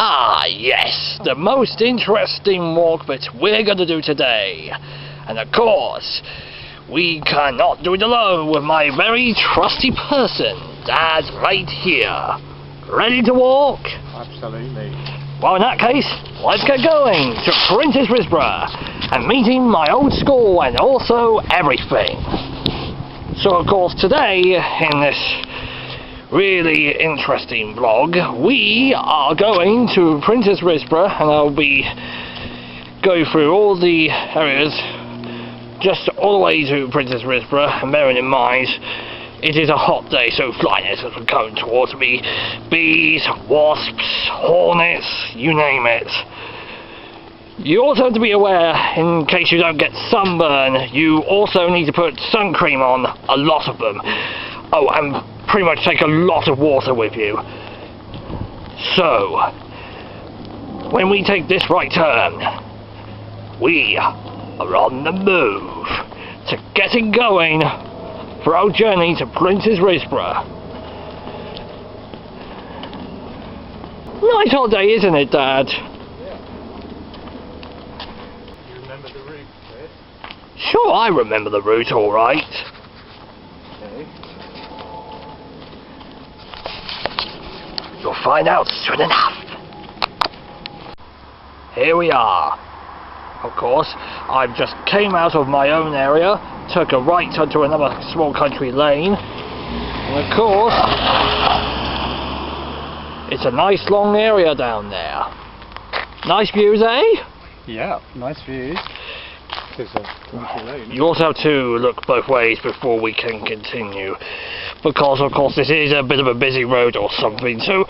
Ah, yes, the most interesting walk that we're going to do today. And of course, we cannot do it alone with my very trusty person, Dad, right here. Ready to walk? Absolutely. Well, in that case, let's get going to Princes Risborough and meeting my old school and also everything. So, of course, today, in this really interesting vlog, we are going to Princes Risborough, and I'll be going through all the areas just all the way to Princes Risborough, and bearing in mind it is a hot day, so flies are coming towards me. Bees, wasps, hornets, you name it. You also have to be aware, in case you don't get sunburn, you also need to put sun cream on, a lot of them. Oh, and pretty much take a lot of water with you. So, when we take this right turn, we are on the move to getting going for our journey to Princes Risborough. Nice hot day, isn't it, Dad? Yeah. You remember the route, Chris? Sure, I remember the route all right. Okay. You'll find out soon enough. Here we are. Of course, I've just came out of my own area, took a right onto another small country lane, and of course, it's a nice long area down there. Nice views, eh? Yeah, nice views. There's a country lane. You also have to look both ways before we can continue, because of course this is a bit of a busy road or something, so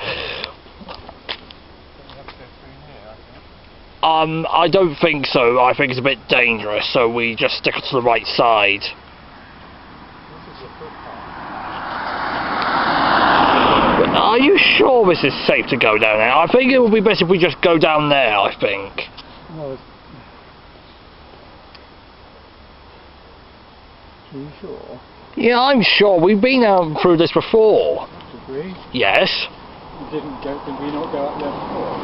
I don't think so. I think it's a bit dangerous, so we just stick to the right side. But are you sure this is safe to go down there? I think it would be best if we just go down there, I think. Well, are you sure? Yeah, I'm sure. We've been through this before. Did we? Yes. Did we not go up there before?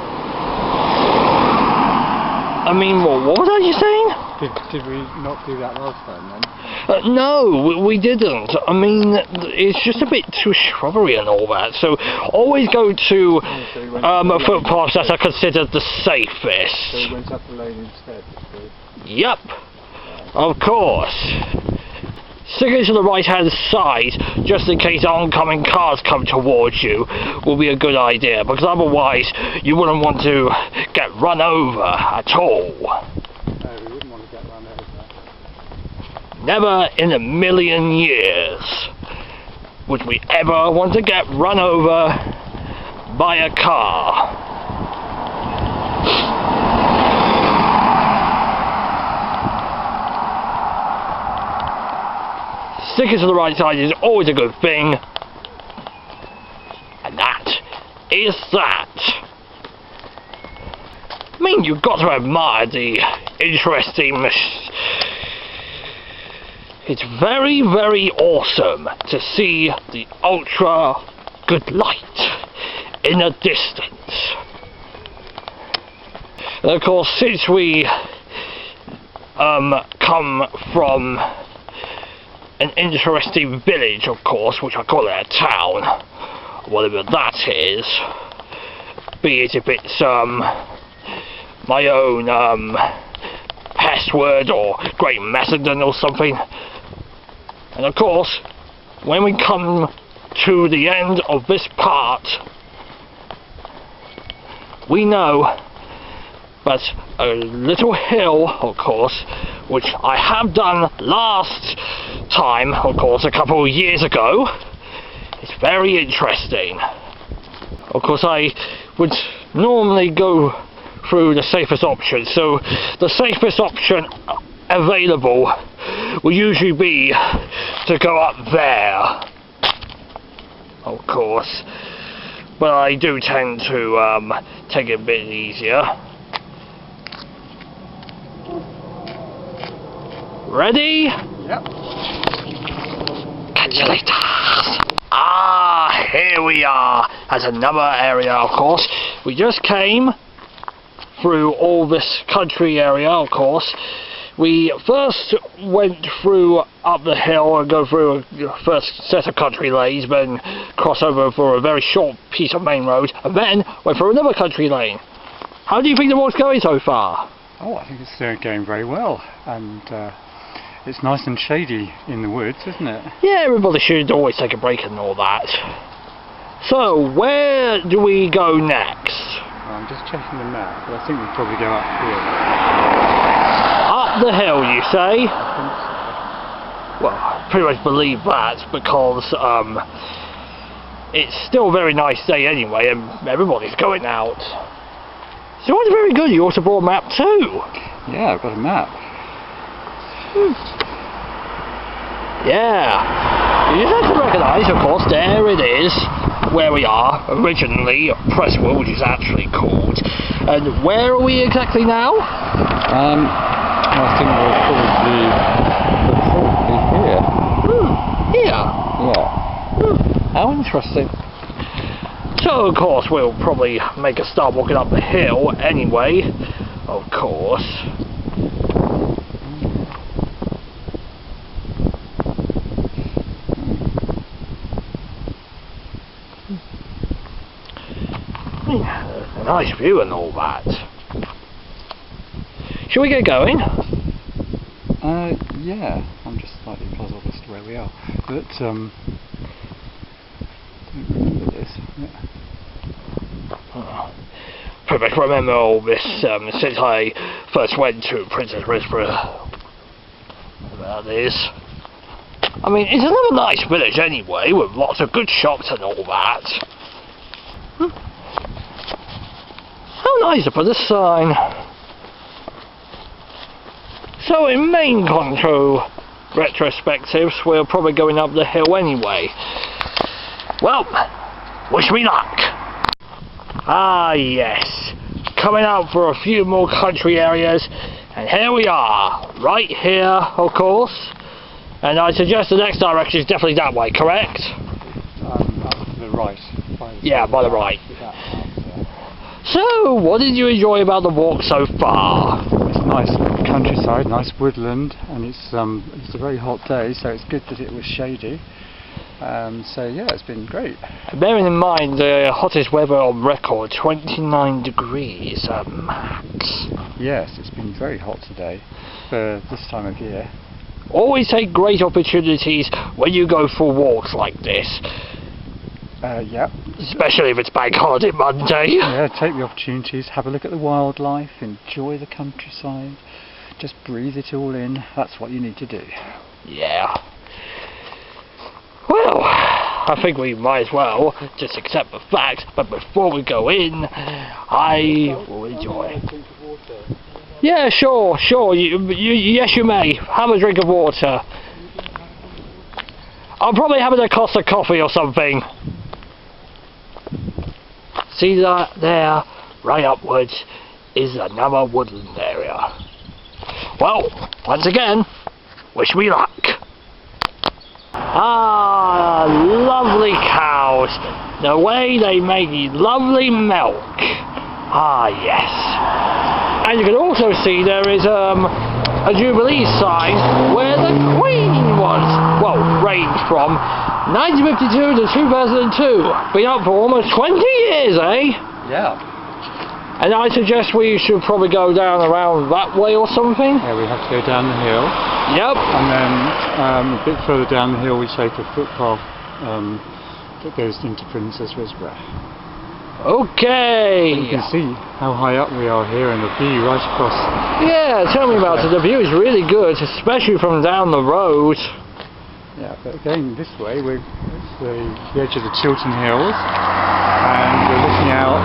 I mean, what are you saying? Did we not do that last time then? No, we didn't. I mean, it's just a bit too shrubbery and all that. So always go to footpaths that are considered the safest. So we went up the lane instead. Yep, of course. Sticking to the right-hand side, just in case oncoming cars come towards you, will be a good idea, because otherwise you wouldn't want to get run over at all. No, we wouldn't want to get run over. Never in a million years would we ever want to get run over by a car. Sticking to the right side is always a good thing, and that is that. I mean, you've got to admire the interesting. It's very, very awesome to see the ultra good light in the distance. And of course, since we come from an interesting village, of course, which I call it a town, whatever that is, be it if it's my own password or Great Macedon or something. And of course, when we come to the end of this part, we know that a little hill, of course, which I have done last time, of course, a couple of years ago, it's very interesting. Of course, I would normally go through the safest option, so the safest option available will usually be to go up there, of course, but I do tend to take it a bit easier. Ready? Yep. Catch you later. Ah, here we are. as another area, of course. We just came through all this country area, of course. We first went through up the hill and go through a first set of country lanes, then cross over for a very short piece of main road, and then went through another country lane. How do you think the walk's going so far? Oh, I think it's going very well, and it's nice and shady in the woods, isn't it? Yeah, everybody should always take a break and all that. So, where do we go next? Well, I'm just checking the map, but I think we'll probably go up here. Up the hill, you say? I think so. Well, I pretty much believe that, because it's still a very nice day anyway, and everybody's going out. So that's very good, you also brought a map too. Yeah, I've got a map. Yeah. You just have to recognise, of course, there it is, where we are, originally, Presswood, which is actually called. And where are we exactly now? I think we're probably here. Here? Yeah. How interesting. So, of course, we'll probably make a start walking up the hill anyway, of course. A nice view and all that. Shall we get going? Yeah. I'm just slightly puzzled as to where we are. But, don't remember this. Yeah. Pretty much remember all this since I first went to Princes Risborough. That is. I mean, it's another nice village anyway, with lots of good shops and all that. How nice to put a sign. So in main control retrospectives, we're probably going up the hill anyway. Well, wish me luck. Ah yes, coming out for a few more country areas, and here we are, right here of course, and I suggest the next direction is definitely that way, correct? Up to the right. By the right. So, what did you enjoy about the walk so far? It's nice countryside, nice woodland, and it's a very hot day, so it's good that it was shady. So yeah, it's been great. Bearing in mind the hottest weather on record, 29 degrees max. Yes, it's been very hot today for this time of year. Always take great opportunities when you go for walks like this. Yeah. Especially if it's Bank Holiday Monday. Yeah, take the opportunities, have a look at the wildlife, enjoy the countryside, just breathe it all in. That's what you need to do. Yeah. Well, I think we might as well just accept the fact, but before we go in, I will enjoy. Yeah, sure. Yes, you may. Have a drink of water. I'll probably have a Costa coffee or something. See that there, right upwards, is another woodland area. Well, once again, wish me luck. Ah, lovely cows. The way they make lovely milk. Ah, yes. And you can also see there is a Jubilee sign where the Queen was, well, reigned from 1952 to 2002. Been up for almost 20 years, eh? Yeah. And I suggest we should probably go down around that way or something. Yeah, we have to go down the hill. Yep. And then a bit further down the hill we take a footpath that goes into Princes Risborough. Okay. You can see how high up we are here and the view right across. Yeah, tell me about it. The view is really good, especially from down the road. Yeah, but again, this way, it's the edge of the Chiltern Hills, and we're looking out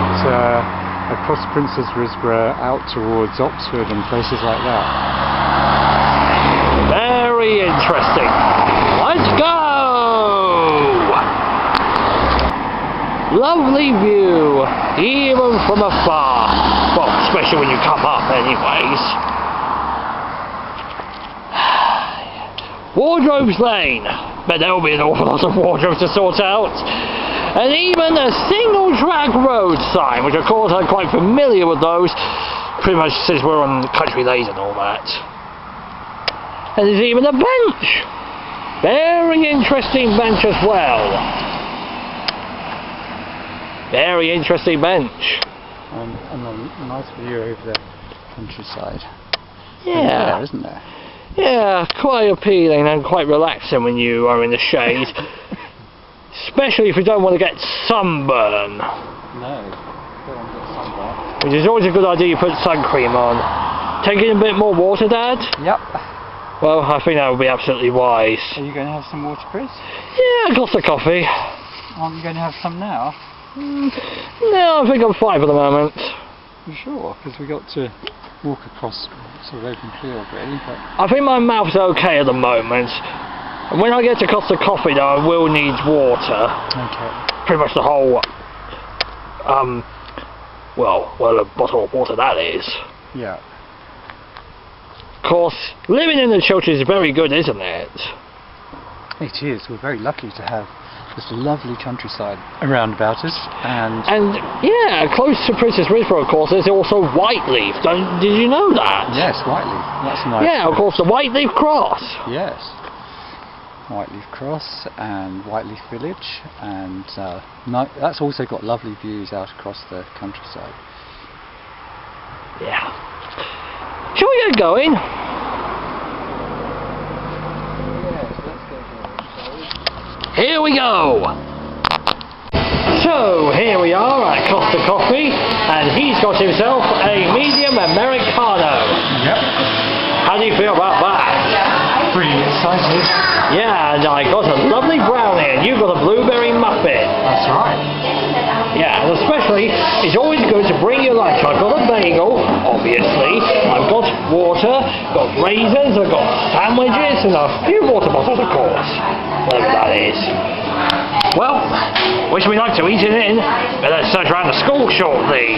across Princes Risborough, out towards Oxford and places like that. Very interesting. Let's go! Lovely view, even from afar. Well, especially when you come up anyways. Wardrobes Lane, but there will be an awful lot of wardrobes to sort out. and even a single track road sign, which of course I'm quite familiar with those, pretty much since we're on country lanes and all that. And there's even a bench! Very interesting bench as well. Very interesting bench. And a nice view over the countryside. Yeah. There, isn't there? Yeah, quite appealing and quite relaxing when you are in the shade. Especially if you don't want to get sunburn. No, don't want to get sunburn. Which is always a good idea, you put sun cream on. Taking a bit more water, Dad? Yep. Well, I think that would be absolutely wise. Are you going to have some water, Chris? Yeah, I got the coffee. Aren't you going to have some now? No, I think I'm fine for the moment. You sure? Because we got to walk across sort of open field, really. But I think my mouth's okay at the moment. And when I get to Costa Coffee, though, I will need water. okay. Pretty much the whole, well, a bottle of water that is. Yeah. Of course, living in the Chilterns is very good, isn't it? It is. We're very lucky to have this lovely countryside around about us, and yeah, close to Princes Risborough, of course, there's also Whiteleaf. Did you know that? yes, Whiteleaf. That's nice. Yeah, of course, the Whiteleaf Cross. Yes. Whiteleaf Cross and Whiteleaf Village, and that's also got lovely views out across the countryside. Yeah. Shall we get going? Yes, let's get going. Here we go! So, here we are at Costa Coffee, and he's got himself a medium Americano. Yep. How do you feel about that? Pretty excited. Yeah, and I got a lovely brownie, and you got a blueberry muffin. That's right. Yeah, and especially, it's always good to bring your lunch. I've got a bagel, obviously. I've got water, got raisins, I've got sandwiches, and a few water bottles, of course. Whatever that is. Well, wish we like to eat it in. Better search around the school shortly.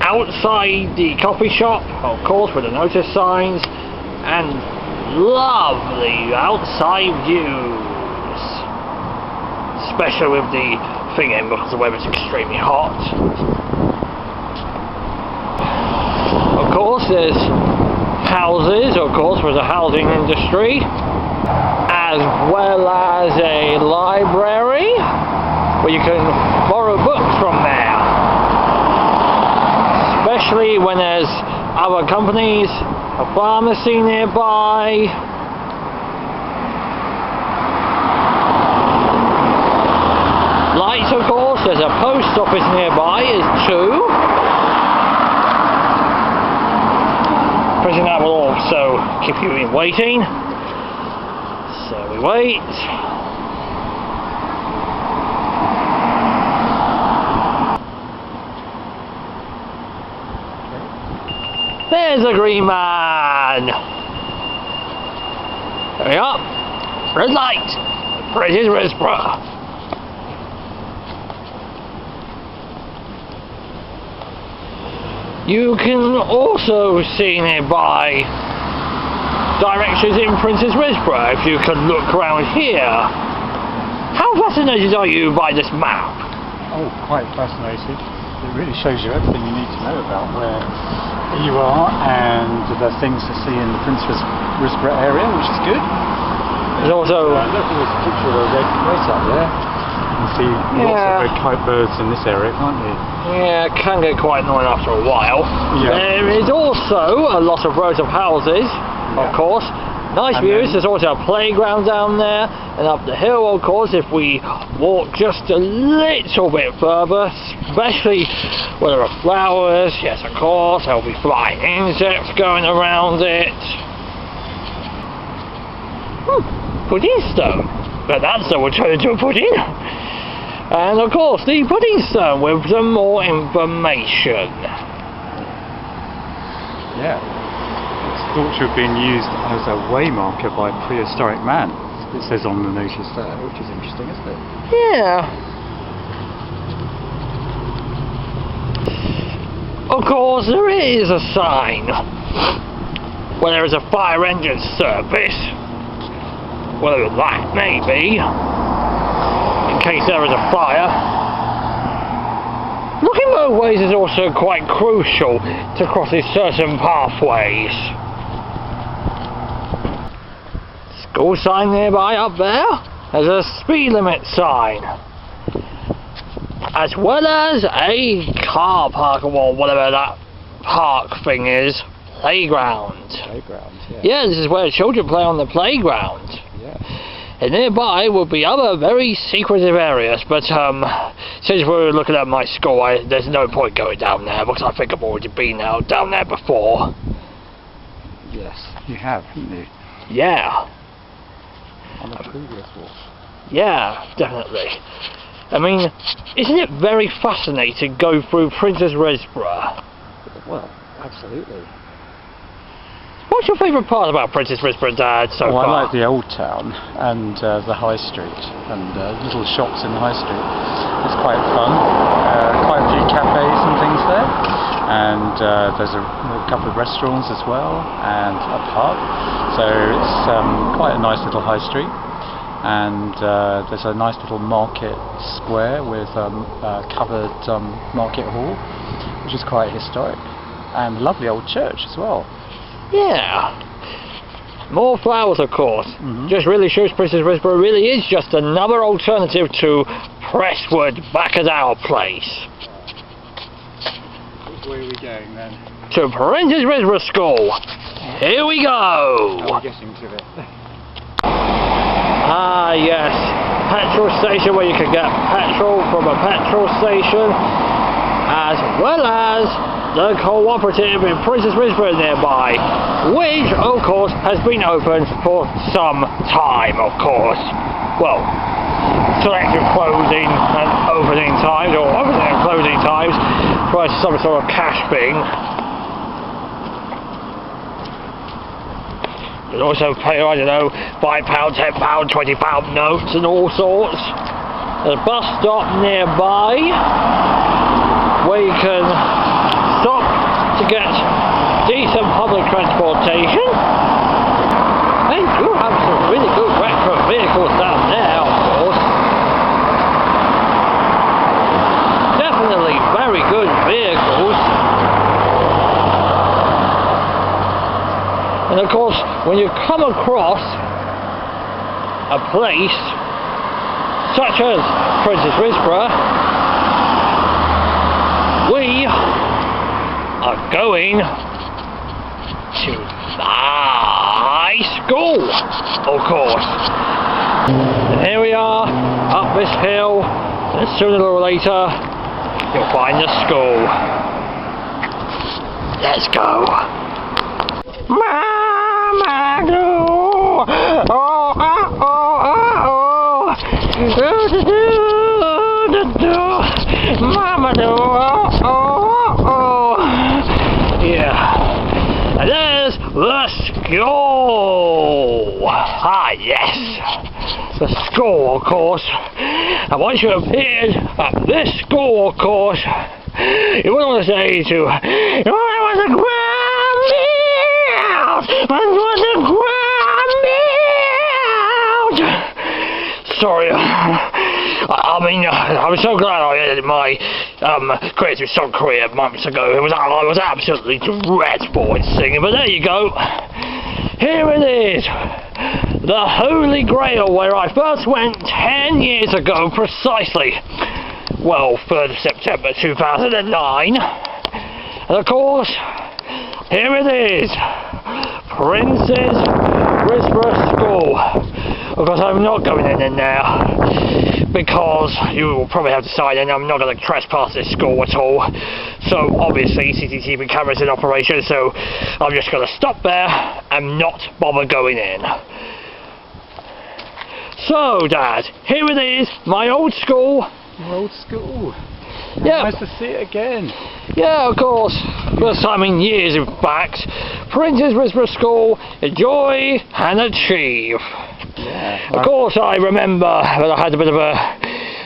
Outside the coffee shop, of course, with the notice signs, and lovely outside views. Especially with the thing in because the weather's extremely hot. Of course, there's houses, of course, for the housing industry, as well as a library where you can borrow books from there. Especially when there's other companies, a pharmacy nearby. Lights, of course, there's a post office nearby, is two. Pressing that will also keep you in waiting. So we wait. There's a green man! There we are. Red light. Princes Risborough. You can also see nearby directions in Princes Risborough if you can look around here. How fascinated are you by this map? Oh, quite fascinated. It really shows you everything you need to know about where you are and the things to see in the Princes Risborough area, which is good. There's also look, there's a picture of a red kite up there. You can see lots of red kite birds in this area, can't you? Yeah, it can get quite annoying after a while. Yeah. There is also a lot of rows of houses, of course. Nice And views. then, There's also a playground down there, and up the hill, of course, if we walk just a little bit further, especially where there are flowers. Yes, of course, there'll be flying insects going around it. Pudding stone. But that stone will turn into a pudding. And of course, the pudding stone with some more information. Yeah. It's thought to have been used as a waymarker by prehistoric man. It says on the notice there, which is interesting, isn't it? Yeah. Of course, there is a sign where there is a fire engine service. Whatever that may be. in case there is a fire. Looking both ways is also quite crucial to crossing certain pathways. School sign nearby up there. There's a speed limit sign. As well as a car park or whatever that park thing is. Playground. Playground, yeah. Yeah, this is where children play on the playground. Yeah. And nearby will be other very secretive areas, but since we're looking at my school, there's no point going down there because I think I've already been down there before. Yes, you have, haven't you? Yeah. On the previous walk. Yeah, definitely. I mean, isn't it very fascinating going through Princes Risborough? Well, absolutely. What's your favourite part about Princes Risborough, Dad, so far? I like the old town and the high street and little shops in the high street. It's quite fun. Quite a few cafes and things there. And there's a couple of restaurants as well and a pub. So it's quite a nice little high street. And there's a nice little market square with a covered market hall, which is quite historic. And a lovely old church as well. Yeah. More flowers, of course. Mm-hmm. Just really shows Princes Risborough really is just another alternative to Presswood back at our place. Where are we going then? To Princes Risborough School. Here we go. How are we getting to it? Ah yes, petrol station where you can get petrol from a petrol station, as well as the cooperative in Princes Risborough nearby, which of course has been open for some time, of course. Well, selective closing and opening times, or opening and closing times, for some sort of cash thing. You can also pay, I don't know, £5, £10, £20 notes and all sorts. There's a bus stop nearby where you can stop to get decent public transportation. They do have some really good retro vehicles down there, of course. Definitely very good vehicles. And of course, when you come across a place such as Princes Risborough, we are going to my school, of course. And here we are, up this hill, and sooner or later, you'll find the school. Let's go. Mama do, oh oh oh oh oh, Mama do, oh oh oh, yeah. And there's the school. Ah yes, the school, of course. And once you appeared at this school, of course, you wouldn't want to say to, oh, I want to sorry, I mean, I'm so glad I ended my creative song career months ago. I was absolutely dreadful in singing, but there you go. Here it is, the Holy Grail, where I first went 10 years ago precisely. Well, 3rd of September 2009. And of course, here it is, Princes Risborough School. Of course, I'm not going in there because you will probably have decided I'm not going to trespass this school at all. So obviously CCTV cameras in operation, so I'm just going to stop there and not bother going in. So Dad, here it is, my old school. Your old school. Yeah. Nice to see it again. Yeah, of course. First time in years, in fact. Princes Risborough School, enjoy and achieve. Yeah. Of course, I remember that I had a bit of a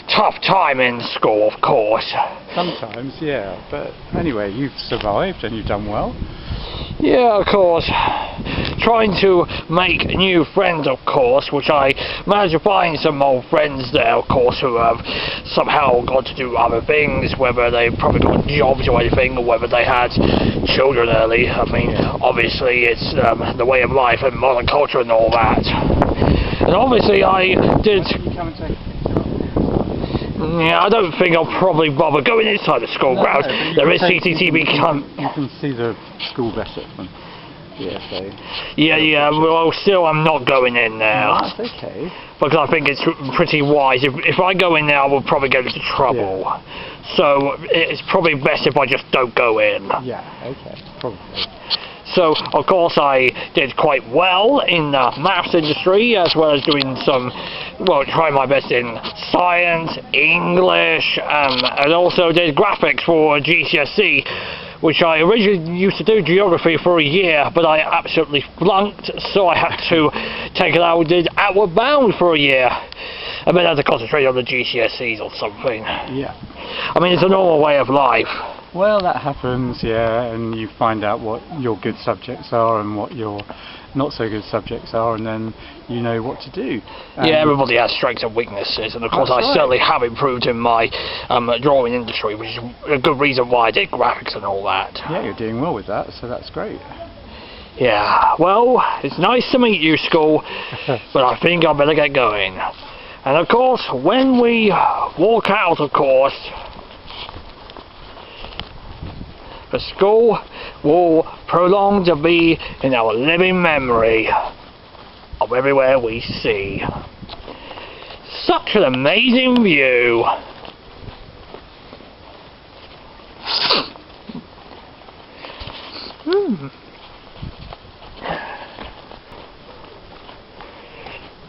tough time in school, of course. Sometimes, yeah. But anyway, you've survived and you've done well. Yeah, of course. Trying to make new friends, of course, which I managed to find some old friends there, of course, who have somehow got to do other things, whether they probably got jobs or anything, or whether they had children early. I mean, obviously it's the way of life and modern culture and all that. And obviously I did... Yeah, I don't think I'll probably bother going inside the school grounds. There is CCTV cam... You can see the school better from here, so... Yeah, well, still I'm not going in there. No, that's okay. Because I think it's pretty wise. If I go in there, I will probably get into trouble. Yeah. So it's probably best if I just don't go in. Yeah, okay, probably. So, of course, I did quite well in the maths industry, as well as doing some, well, trying my best in science, English, and also did graphics for GCSE, which I originally used to do geography for a year, but I absolutely flunked, so I had to take it out and did Outward Bound for a year. I mean, I had to concentrate on the GCSEs or something. Yeah. I mean, it's a normal way of life. Well, that happens, yeah, and you find out what your good subjects are and what your not so good subjects are, and then you know what to do. Yeah, everybody has strengths and weaknesses, and of course I certainly have improved in my drawing industry, which is a good reason why I did graphics and all that. Yeah, you're doing well with that, so that's great. Yeah, well, it's nice to meet you, school, but I think I better get going. And of course, when we walk out, of course, the school will prolong to be in our living memory of everywhere we see. Such an amazing view.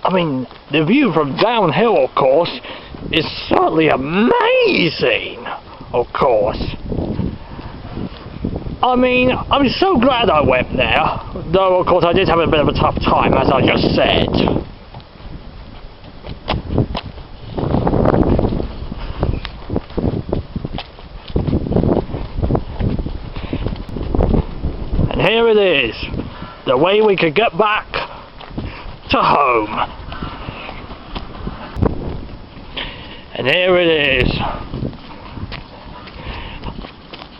I mean, the view from downhill, of course, is certainly amazing, of course. I mean, I'm so glad I went there, though of course I did have a bit of a tough time, as I just said. And here it is, the way we could get back to home. And here it is,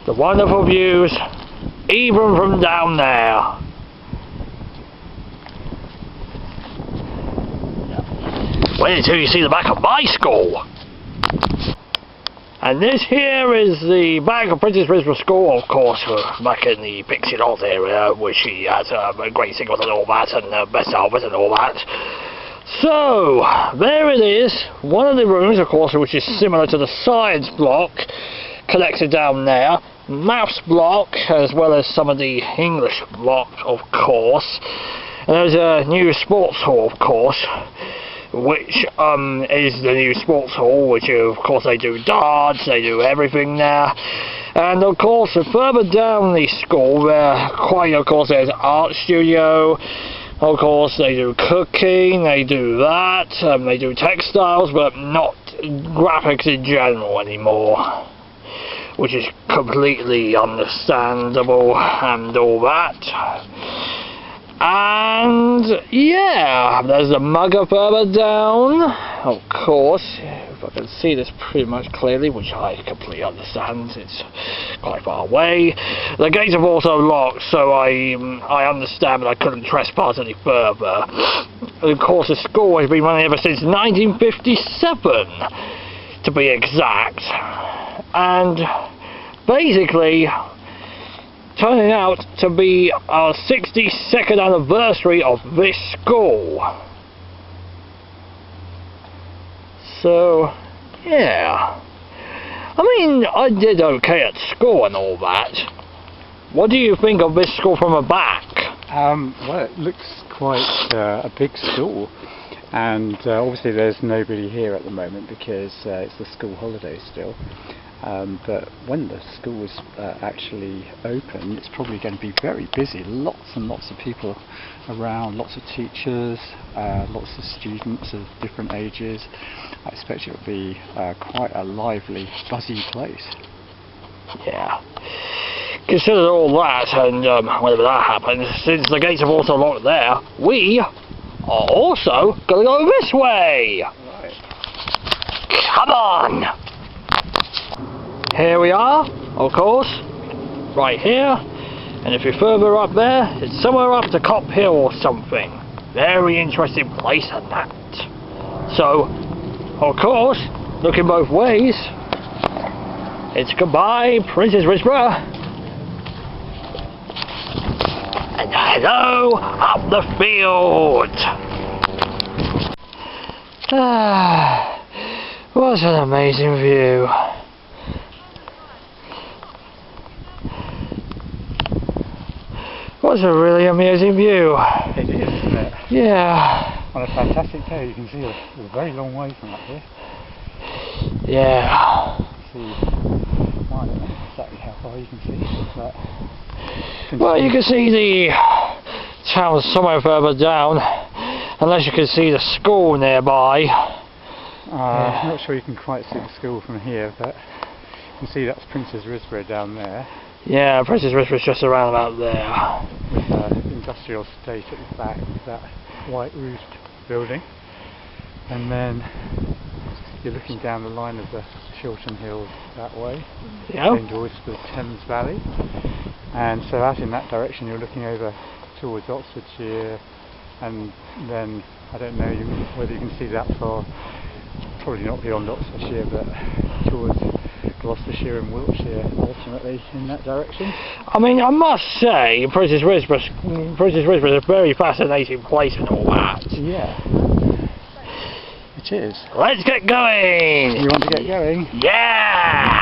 the wonderful views, even from down there. Wait until you see the back of my school. And this here is the back of Princes Risborough School, of course, back in the Pixie Lott area, where she has great singles and all that, and Best Albert and all that. So, there it is, one of the rooms, of course, which is similar to the science block, connected down there, maths block, as well as some of the English block, of course. And there's a new sports hall, of course, which is the new sports hall, which of course they do darts, they do everything there. And of course further down the school there's art studio, of course they do cooking, they do that, they do textiles, but not graphics in general anymore, which is completely understandable and all that. And yeah, there's the mugger further down, of course, if I can see this pretty much clearly, which I completely understand, it's quite far away. The gates have also locked, so I understand that I couldn't trespass any further. And of course the school has been running ever since 1957, to be exact, and basically turning out to be our 62nd anniversary of this school. So, yeah. I mean, I did okay at school and all that. What do you think of this school from the back? Well, it looks quite a big school, and obviously there's nobody here at the moment because it's the school holiday still. But when the school is actually open, it's probably going to be very busy. Lots and lots of people around, lots of teachers, lots of students of different ages. I expect it will be quite a lively, buzzy place. Yeah. consider all that, and whenever that happens, since the gates have also locked there, we are also going to go this way. Right. Come on! Here we are, of course, right here, and if you're further up there, it's somewhere up the Cop Hill or something. Very interesting place and that. So, of course, looking both ways, it's goodbye, Princes Risborough, and hello up the field. Ah, what an amazing view. What a really amazing view. It is, isn't it? Yeah. On a fantastic day, you can see a very long way from up here. Yeah. See, I don't know exactly how far you can see, but you can see the town somewhere further down, unless you can see the school nearby. I'm not sure you can quite see the school from here, but you can see that's Princes Risborough down there. Yeah, Princes Risborough's just around about there. With the industrial estate at the back with that white roofed building. And then you're looking down the line of the Chiltern Hills that way, going towards the Thames Valley. And so out in that direction you're looking over towards Oxfordshire, and then I don't know whether you can see that far, probably not beyond Oxfordshire, but towards Gloucestershire and Wiltshire ultimately in that direction. I mean, I must say, Princes Risborough is a very fascinating place and all that. Yeah, it is. Let's get going! You want to get going? Yeah!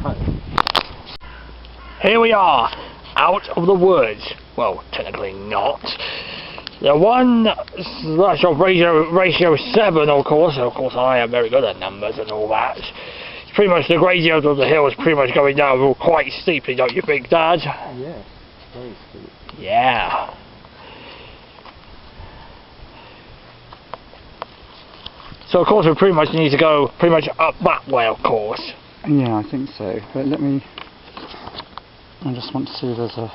Right. Here we are, out of the woods. Well, technically not. The one slash of ratio 7, of course I am very good at numbers and all that. It's pretty much the gradient of the hill is pretty much going down quite steeply, don't you think, Dad? Yes, very steep. Yeah. So of course we pretty much need to go pretty much up that way, of course. Yeah, I think so. But I just want to see if there's a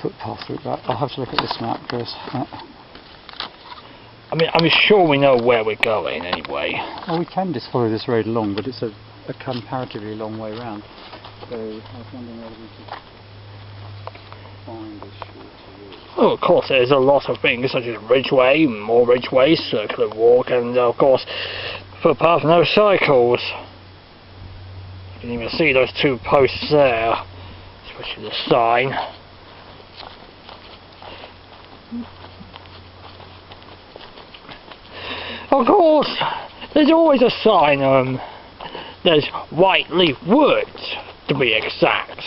footpath through that. I'll have to look at this map first. I mean, I'm sure we know where we're going anyway. Well, we can just follow this road along, but it's a comparatively long way round. So I was wondering whether we could find a shorter route. Oh, of course, there's a lot of things such as Ridgeway, more Ridgeways, circular walk, and of course, footpath, no cycles. You can even see those two posts there, especially the sign. Of course, there's always a sign. There's White Leaf Woods, to be exact.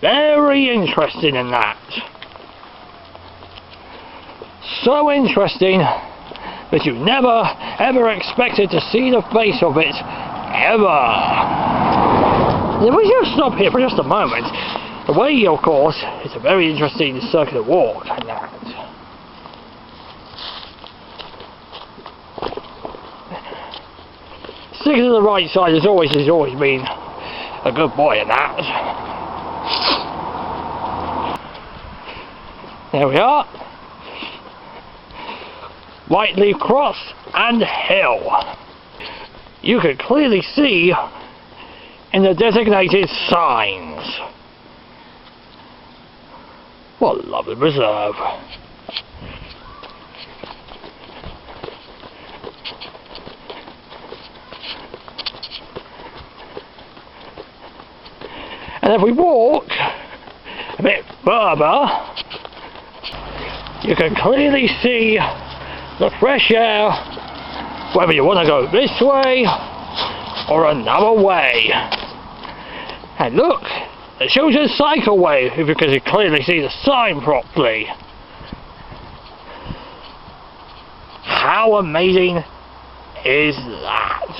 Very interesting in that. So interesting that you never ever expected to see the face of it ever. If we just stop here for just a moment, the way, of course, is a very interesting circular walk and that. Sticking to the right side has always been a good boy in that. There we are. Whiteleaf Cross and Hill. You can clearly see in the designated signs. What a lovely reserve. And if we walk a bit further, you can clearly see the fresh air, whether you want to go this way or another way. And look, the children's cycleway, if you can clearly see the sign properly. How amazing is that?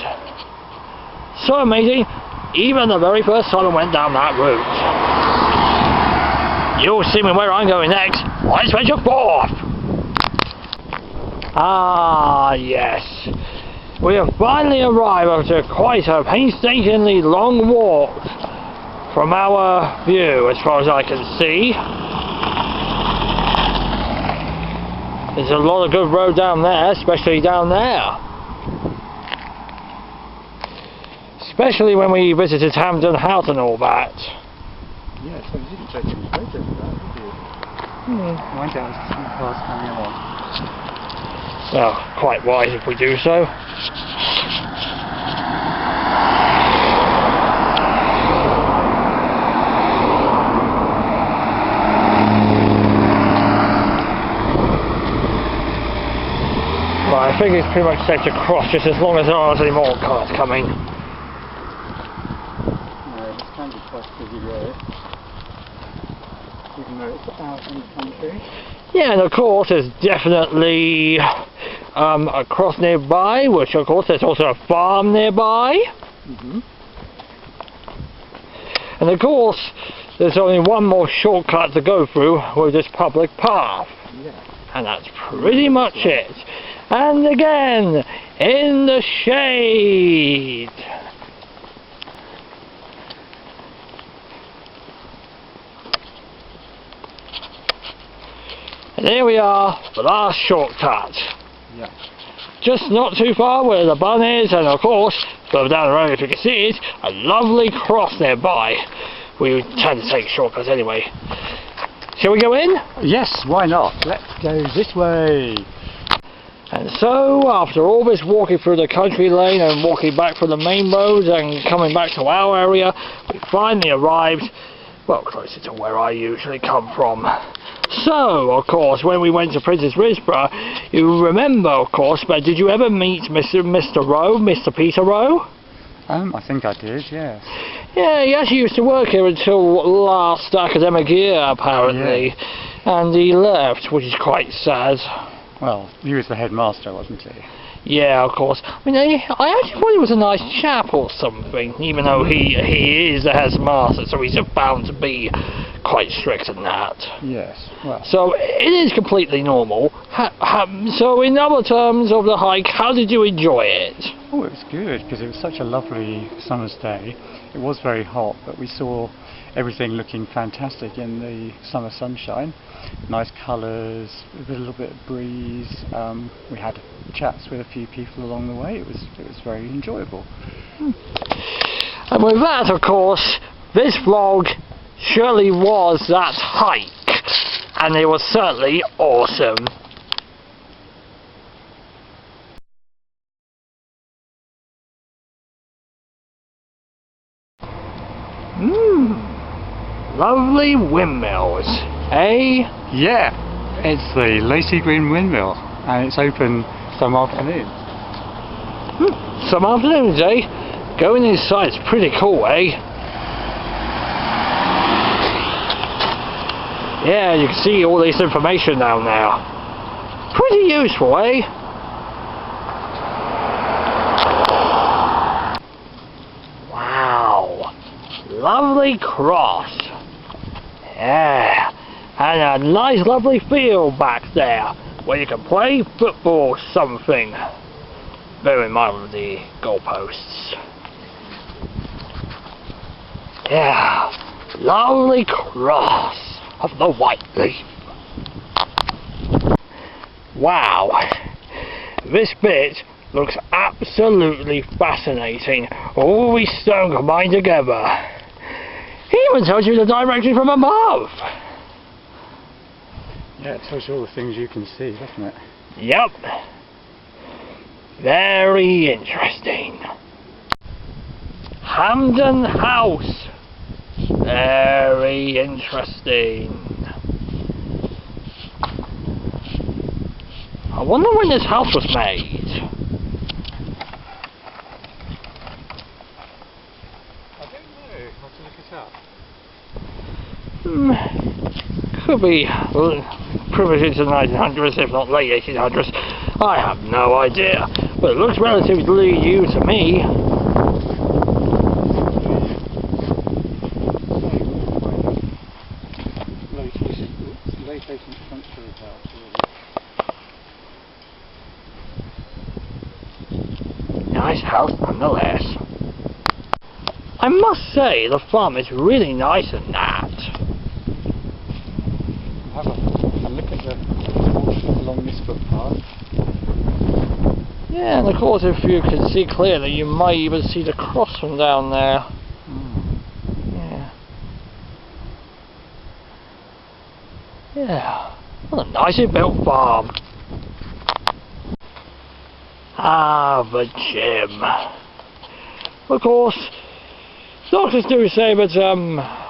So amazing, even the very first time I went down that route. You'll see me where I'm going next. Let's venture forth! Ah, yes. We have finally arrived after quite a painstakingly long walk from our view, as far as I can see. There's a lot of good road down there, especially down there. Especially when we visited Hampden House and all that. Yeah, so you didn't take any photos of that, did you? Why don't I see cars coming along? Well, quite wise if we do so. Right, I think it's pretty much safe to cross just as long as there aren't any more cars coming. No, this can be quite a busy road, even though it's out in the country. Yeah, and of course there's definitely a cross nearby, which of course there's also a farm nearby. And of course there's only one more shortcut to go through with this public path. And that's pretty much it. And again, in the shade. And here we are, the last shortcut. Yeah. Just not too far where the bun is, and of course, further down the road, if you can see it, a lovely cross nearby. We tend to take shortcuts anyway. Shall we go in? Yes, why not? Let's go this way. And so, after all this walking through the country lane and walking back from the main road and coming back to our area, we finally arrived, well, closer to where I usually come from. So, of course, when we went to Princes Risborough, you remember, of course, but did you ever meet Mr. Rowe, Mr. Peter Rowe? I think I did, yes. Yeah, he actually used to work here until last academic year, apparently. Yeah. And he left, which is quite sad. Well, he was the headmaster, wasn't he? Yeah, of course. I mean, I actually thought he was a nice chap or something, even though he is the headmaster, so he's bound to be quite strict in that. Yes, well. So it is completely normal. So in other terms of the hike, how did you enjoy it? Oh, it was good, because it was such a lovely summer's day. It was very hot, but we saw everything looking fantastic in the summer sunshine. Nice colours, a little bit of breeze. We had chats with a few people along the way. It was very enjoyable. And with that, of course, this vlog surely was that hike, and it was certainly awesome. Lovely windmills, eh? Yeah, it's the Lacy Green Windmill, and it's open some afternoons. Some afternoons, eh? Going inside's pretty cool, eh? Yeah, you can see all this information down there. Pretty useful, eh? Wow, lovely cross. Yeah, and a nice lovely field back there where you can play football or something. Bear in mind with the goalposts. Yeah, lovely cross of the white leaf. Wow, this bit looks absolutely fascinating. All these stones combined together. He even tells you the direction from above. Yeah, it tells you all the things you can see, doesn't it? Yep. Very interesting. Hampden House. Very interesting. I wonder when this house was made. I don't know. I'll have to look it up. Could be probably into the 1900s, if not late 1800s. I have no idea, but it looks relatively new to me. Late 18th century house, really. house nonetheless. I must say the farm is really nice and that. Have a look at the walking along this footpath. Yeah, and of course if you can see clearly you might even see the cross from down there. Yeah. Yeah. What a nicely built farm. Ah, the gym. Of course, doctors do say that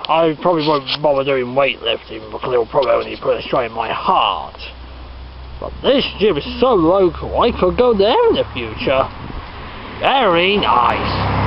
I probably won't bother doing weightlifting because it'll probably only put a strain in my heart. But this gym is so local, I could go there in the future. Very nice.